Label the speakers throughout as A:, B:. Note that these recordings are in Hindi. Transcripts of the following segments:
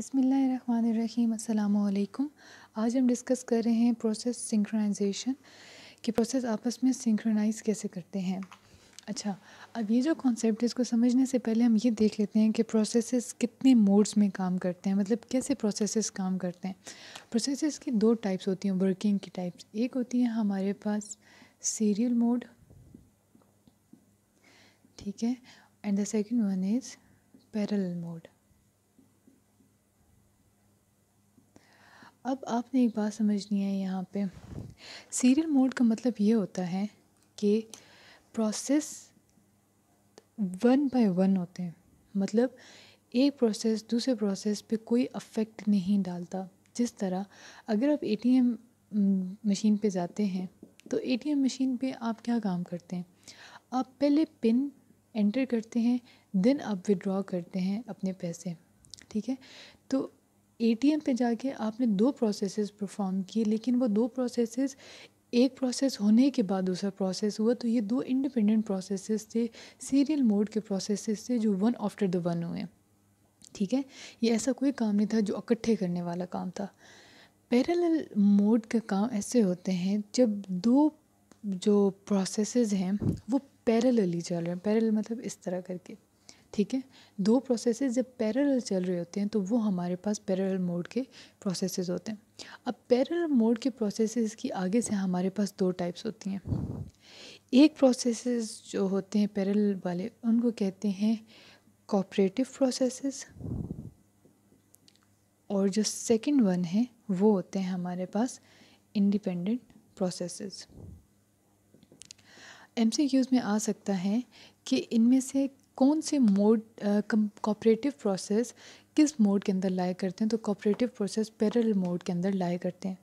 A: बिस्मिल्लाहिर्रहमानिर्रहीम अस्सलामुअलैकुम। आज हम डिस्कस कर रहे हैं प्रोसेस सिंक्रोनाइजेशन कि प्रोसेस आपस में सिंक्रोनाइज़ कैसे करते हैं। अच्छा, अब ये जो कॉन्सेप्ट है इसको समझने से पहले हम ये देख लेते हैं कि प्रोसेसेस कितने मोड्स में काम करते हैं, मतलब कैसे प्रोसेसेस काम करते हैं। प्रोसेसेस की दो टाइप्स होती हैं, वर्किंग की टाइप्स। एक होती है हमारे पास सीरियल मोड, ठीक है, and the second one is parallel mode. अब आपने एक बात समझनी है यहाँ पे। सीरियल मोड का मतलब ये होता है कि प्रोसेस वन बाय वन होते हैं, मतलब एक प्रोसेस दूसरे प्रोसेस पे कोई अफेक्ट नहीं डालता। जिस तरह अगर आप एटीएम मशीन पे जाते हैं तो एटीएम मशीन पे आप क्या काम करते हैं, आप पहले पिन एंटर करते हैं, देन आप विड्रॉ करते हैं अपने पैसे, ठीक है। तो एटीएम पे जाके आपने दो प्रोसेसेस परफॉर्म किए, लेकिन वो दो प्रोसेसेस एक प्रोसेस होने के बाद दूसरा प्रोसेस हुआ, तो ये दो इंडिपेंडेंट प्रोसेसेस थे, सीरियल मोड के प्रोसेसेस थे जो वन आफ्टर द वन हुए, ठीक है। ये ऐसा कोई काम नहीं था जो इकट्ठे करने वाला काम था। पैरेलल मोड का काम ऐसे होते हैं जब दो जो प्रोसेसेस हैं वो पैरेलली चल रहे हैं। पैरेलल मतलब इस तरह करके, ठीक है। दो प्रोसेसेस जब पैरेलल चल रहे होते हैं तो वो हमारे पास पैरेलल मोड के प्रोसेसेस होते हैं। अब पैरेलल मोड के प्रोसेसेस की आगे से हमारे पास दो टाइप्स होती हैं। एक प्रोसेसेस जो होते हैं पैरेलल वाले उनको कहते हैं कोऑपरेटिव प्रोसेसेस, और जो सेकंड वन है वो होते हैं हमारे पास इंडिपेंडेंट प्रोसेसेस। एमसीक्यूज़ में आ सकता है कि इनमें से कौन से मोड कोऑपरेटिव प्रोसेस किस मोड के अंदर लाया करते हैं, तो कोऑपरेटिव प्रोसेस पैरेलल मोड के अंदर लाया करते हैं।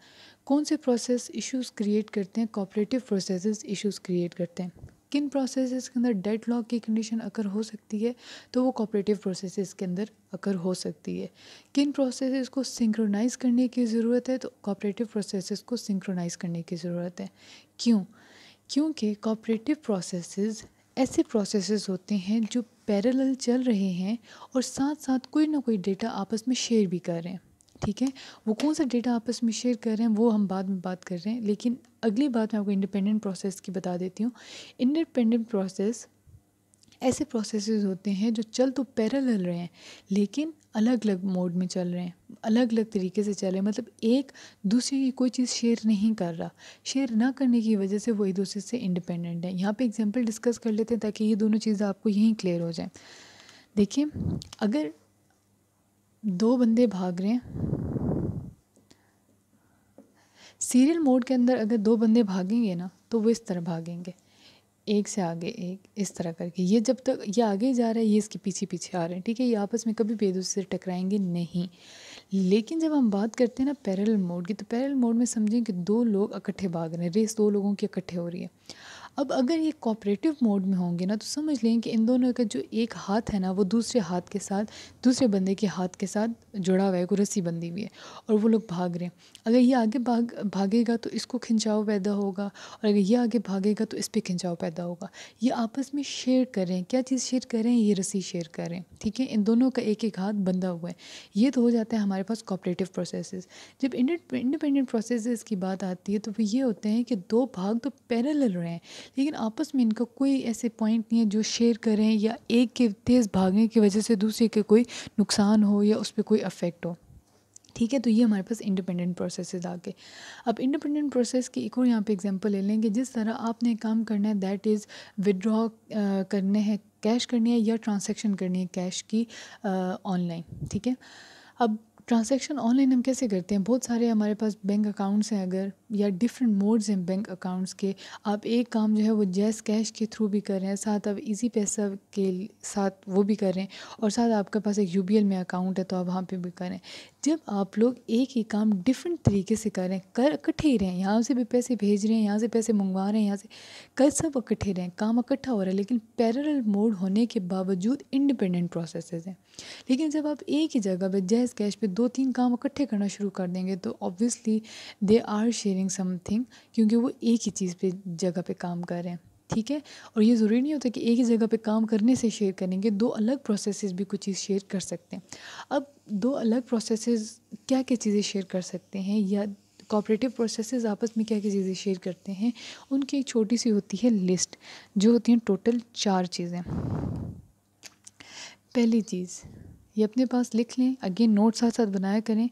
A: कौन से प्रोसेस इश्यूज़ क्रिएट करते हैं, कोऑपरेटिव प्रोसेसेस इश्यूज़ क्रिएट करते हैं। किन प्रोसेसेस के अंदर डेडलॉक की कंडीशन अकर हो सकती है, तो वो कोऑपरेटिव प्रोसेसेस के अंदर अकर हो सकती है। किन प्रोसेसेस को सिंक्रोनाइज़ करने की ज़रूरत है, तो कोऑपरेटिव प्रोसेसेस को सिंक्रोनाइज़ करने की ज़रूरत है। क्यों? क्योंकि कोऑपरेटिव प्रोसेसेस ऐसे प्रोसेसेस होते हैं जो पैरेलल चल रहे हैं और साथ साथ कोई ना कोई डेटा आपस में शेयर भी कर रहे हैं, ठीक है। वो कौन सा डेटा आपस में शेयर कर रहे हैं वो हम बाद में बात कर रहे हैं, लेकिन अगली बात मैं आपको इंडिपेंडेंट प्रोसेस की बता देती हूँ। इंडिपेंडेंट प्रोसेस ऐसे प्रोसेसेस होते हैं जो चल तो पैरेलल रहे हैं लेकिन अलग अलग मोड में चल रहे हैं, अलग अलग तरीके से चल रहे हैं, मतलब एक दूसरे की कोई चीज़ शेयर नहीं कर रहा। शेयर ना करने की वजह से वो एक दूसरे से इंडिपेंडेंट है। यहाँ पे एग्जांपल डिस्कस कर लेते हैं ताकि ये दोनों चीज़ें आपको यहीं क्लियर हो जाएं। देखिए, अगर दो बंदे भाग रहे हैं सीरियल मोड के अंदर, अगर दो बंदे भागेंगे ना तो वो इस तरह भागेंगे, एक से आगे एक, इस तरह करके। ये जब तक ये आगे जा रहा है ये इसके पीछे पीछे आ रहे हैं, ठीक है। ये आपस में कभी भी एक दूसरे से टकराएंगे नहीं। लेकिन जब हम बात करते हैं ना पैरेलल मोड की, तो पैरेलल मोड में समझें कि दो लोग इकट्ठे भाग रहे हैं, रेस दो लोगों की इकट्ठे हो रही है। अब अगर ये कोऑपरेटिव मोड में होंगे ना तो समझ लें कि इन दोनों का जो एक हाथ है ना वो दूसरे हाथ के साथ, दूसरे बंदे के हाथ के साथ जुड़ा हुआ है, कोई रस्सी बंधी हुई है और वो लोग भाग रहे हैं। अगर ये आगे भागेगा तो इसको खिंचाव पैदा होगा, और अगर ये आगे भागेगा तो इस पर खिंचाव पैदा होगा। ये आपस में शेयर कर रहे हैं, क्या चीज़ शेयर कर रहे हैं, ये रस्सी शेयर कर रहे हैं, ठीक है। इन दोनों का एक एक हाथ बंधा हुआ है। ये तो हो जाता है हमारे पास कोऑपरेटिव प्रोसेसेस। जब इंडिपेंडेंट प्रोसेसेस की बात आती है तो वो ये होते हैं कि दो भाग तो पैरेलल रहे हैं लेकिन आपस में इनका कोई ऐसे पॉइंट नहीं है जो शेयर करें, या एक के तेज़ भागने की वजह से दूसरे के कोई नुकसान हो या उस पर कोई अफेक्ट हो, ठीक है। तो ये हमारे पास इंडिपेंडेंट प्रोसेसेस आ गए। अब इंडिपेंडेंट प्रोसेस की एक और यहाँ पे एग्जांपल ले लेंगे। जिस तरह आपने काम करना है दैट इज़ विड्रॉ करने हैं, कैश करनी है या ट्रांसैक्शन करनी है कैश की ऑनलाइन, ठीक है। अब ट्रांसैक्शन ऑनलाइन हम कैसे करते हैं, बहुत सारे हमारे पास बैंक अकाउंट्स हैं अगर, या डिफरेंट मोड्स हैं बैंक अकाउंट्स के। आप एक काम जो है वो जैज़ कैश के थ्रू भी कर रहे हैं, साथ आप इजी पैसा के साथ वो भी कर रहे हैं, और साथ आपके पास एक यूबीएल में अकाउंट है तो आप वहाँ पे भी कर रहे हैं। जब आप लोग एक ही काम डिफरेंट तरीके से कर रहे हैं, कर इकट्ठे ही रहे हैं, यहाँ से भी पैसे भेज रहे हैं, यहाँ से पैसे मंगवा रहे हैं, यहाँ से कर सब इकट्ठे रहे हैं, काम इकट्ठा हो रहा है, लेकिन पैरेलल मोड होने के बावजूद इंडिपेंडेंट प्रोसेसेस हैं। लेकिन जब आप एक ही जगह पे जैज़ कैश पे दो तीन काम इकट्ठे करना शुरू कर देंगे तो obviously they are sharing something, क्योंकि वो एक ही चीज़ पे जगह पे काम कर रहे हैं। ठीक है। और ये ज़रूरी नहीं होता कि एक ही जगह पे काम करने से शेयर करेंगे, दो अलग प्रोसेसेस भी कुछ चीज़ शेयर कर सकते हैं। अब दो अलग प्रोसेसेस क्या क्या चीज़ें शेयर कर सकते हैं, या कोऑपरेटिव प्रोसेसेस आपस में क्या क्या चीज़ें शेयर करते हैं, उनकी एक छोटी सी होती है लिस्ट, जो होती हैं टोटल 4 चीज़ें। पहली चीज़, ये अपने पास लिख लें, अगेन नोट साथ साथ बनाया करें,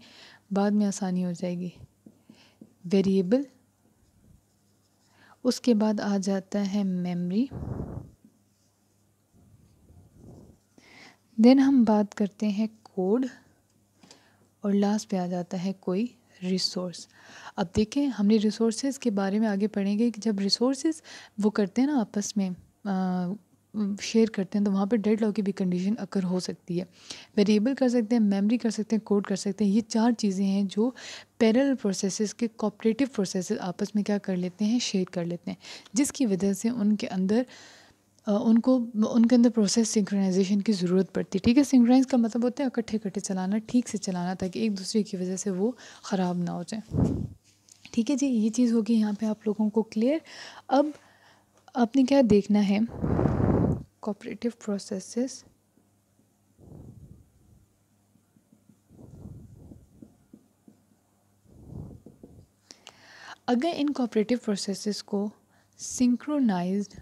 A: बाद में आसानी हो जाएगी। वेरिएबल, उसके बाद आ जाता है मेमोरी, देन हम बात करते हैं कोड, और लास्ट पे आ जाता है कोई रिसोर्स। अब देखें, हमने रिसोर्सेज के बारे में आगे पढ़ेंगे कि जब रिसोर्सेज वो करते हैं ना आपस में शेयर करते हैं, तो वहाँ पे डेडलॉक की भी कंडीशन अकर हो सकती है। वेरिएबल कर सकते हैं, मेमोरी कर सकते हैं, कोड कर सकते हैं। ये 4 चीज़ें हैं जो पैरेलल प्रोसेसेस के कोऑपरेटिव प्रोसेसेस आपस में क्या कर लेते हैं, शेयर कर लेते हैं, जिसकी वजह से उनके अंदर उनके अंदर प्रोसेस सिंक्रोनाइजेशन की ज़रूरत पड़ती है। ठीक है, सिंक्रोनाइज का मतलब होता है इकट्ठे इकट्ठे चलाना, ठीक से चलाना, ताकि एक दूसरे की वजह से वो ख़राब ना हो जाए। ठीक है जी, ये चीज़ होगी यहाँ पे आप लोगों को क्लियर। अब आपने क्या देखना है, कोऑपरेटिव प्रोसेसेस अगर इन कोऑपरेटिव प्रोसेसेस को सिंक्रोनाइज्ड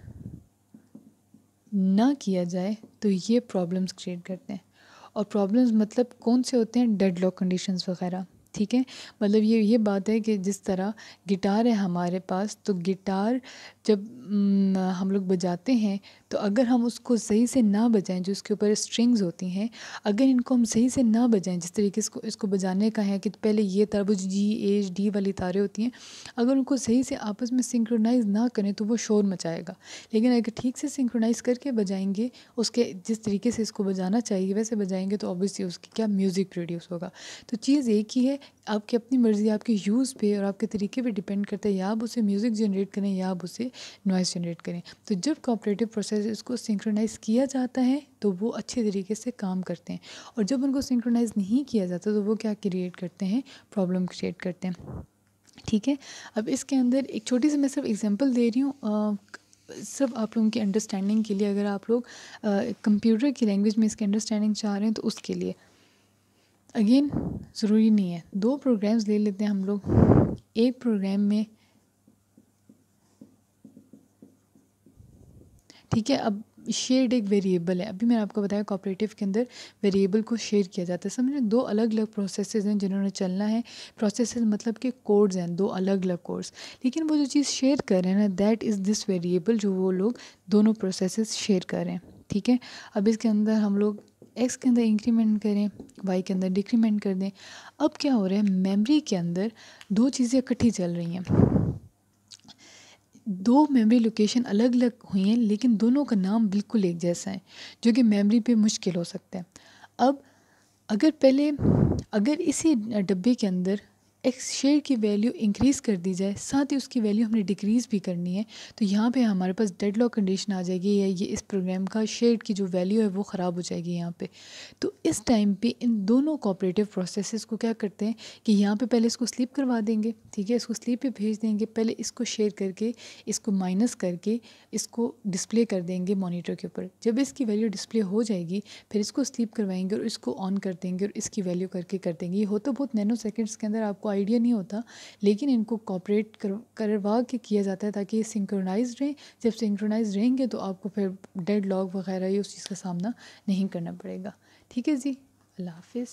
A: ना किया जाए तो ये प्रॉब्लम्स क्रिएट करते हैं। और प्रॉब्लम्स मतलब कौन से होते हैं, डेडलॉक कंडीशंस वगैरह। ठीक है, मतलब ये बात है कि जिस तरह गिटार है हमारे पास, तो गिटार जब हम लोग बजाते हैं, तो अगर हम उसको सही से ना बजाएं, जो उसके ऊपर स्ट्रिंग्स होती हैं, अगर इनको हम सही से ना बजाएं, जिस तरीके से इसको बजाने का है कि पहले ये तार जी एच डी वाली तारें होती हैं, अगर उनको सही से आपस में सिंक्रोनाइज़ ना करें तो वो शोर मचाएगा। लेकिन अगर ठीक से सिंक्रोनाइज़ करके बजाएंगे, उसके जिस तरीके से इसको बजाना चाहिए वैसे बजाएंगे, तो ऑब्वियसली उसकी क्या म्यूज़िक प्रोड्यूस होगा। तो चीज़ एक ही है, आपकी अपनी मर्ज़ी, आपके यूज़ पे और आपके तरीके पे डिपेंड करता है, या आप उसे म्यूज़िक जनरेट करें या आप उसे नॉइज़ जनरेट करें। तो जब कोऑपरेटिव प्रोसेस इसको सिंक्रोनाइज़ किया जाता है तो वो अच्छे तरीके से काम करते हैं, और जब उनको सिंक्रोनाइज़ नहीं किया जाता तो वो क्या क्रिएट करते हैं, प्रॉब्लम क्रिएट करते हैं। ठीक है, अब इसके अंदर एक छोटी सी मैं सिर्फ एग्जांपल दे रही हूँ, सिर्फ आप लोगों की अंडरस्टैंडिंग के लिए। अगर आप लोग कंप्यूटर की लैंग्वेज में इसकी अंडरस्टैंडिंग चाह रहे हैं तो उसके लिए अगेन ज़रूरी नहीं है, 2 प्रोग्राम्स ले लेते हैं हम लोग। एक प्रोग्राम में, ठीक है, अब शेयर्ड एक वेरिएबल है, अभी मैंने आपको बताया कोऑपरेटिव के अंदर वेरिएबल को शेयर किया जाता है। समझे, 2 अलग अलग प्रोसेसेस हैं जिन्होंने चलना है। प्रोसेसेस मतलब कि कोड्स हैं, 2 अलग अलग कोड्स, लेकिन वो जो चीज़ शेयर कर रहे हैं ना, दैट इज़ दिस वेरिएबल, जो वो लोग दोनों प्रोसेसेस शेयर कर रहे हैं। ठीक है, अब इसके अंदर हम लोग एक्स के अंदर इंक्रीमेंट करें, वाई के अंदर डिक्रीमेंट कर दें। अब क्या हो रहा है, मेमोरी के अंदर 2 चीज़ें इकट्ठी चल रही हैं, 2 मेमोरी लोकेशन अलग अलग हुई हैं, लेकिन दोनों का नाम बिल्कुल एक जैसा है, जो कि मेमोरी पे मुश्किल हो सकता है। अब अगर इसी डब्बे के अंदर एक्स शेयर की वैल्यू इंक्रीज़ कर दी जाए, साथ ही उसकी वैल्यू हमने डिक्रीज़ भी करनी है, तो यहाँ पे हमारे पास डेडलॉक कंडीशन आ जाएगी, या ये इस प्रोग्राम का शेयर की जो वैल्यू है वो ख़राब हो जाएगी यहाँ पे। तो इस टाइम पे इन दोनों कोऑपरेटिव प्रोसेसेस को क्या करते हैं कि यहाँ पे पहले इसको स्लीप करवा देंगे। ठीक है, इसको स्लीप पे भेज देंगे, पहले इसको शेयर करके इसको माइनस करके इसको डिस्प्ले कर देंगे मॉनिटर के ऊपर। जब इसकी वैल्यू डिस्प्ले हो जाएगी, फिर इसको स्लीप करवाएंगे और इसको ऑन कर देंगे और इसकी वैल्यू करके कर देंगे। ये होता बहुत नैनो सेकंड्स के अंदर, आपको आइडिया नहीं होता, लेकिन इनको कॉपरेट करवा के किया जाता है ताकि ये सिंक्रोनाइज रहें। जब सिंक्रोनाइज रहेंगे तो आपको फिर डेड लॉग वगैरह ये उस चीज़ का सामना नहीं करना पड़ेगा। ठीक है जी, अल्लाह हाफिज़।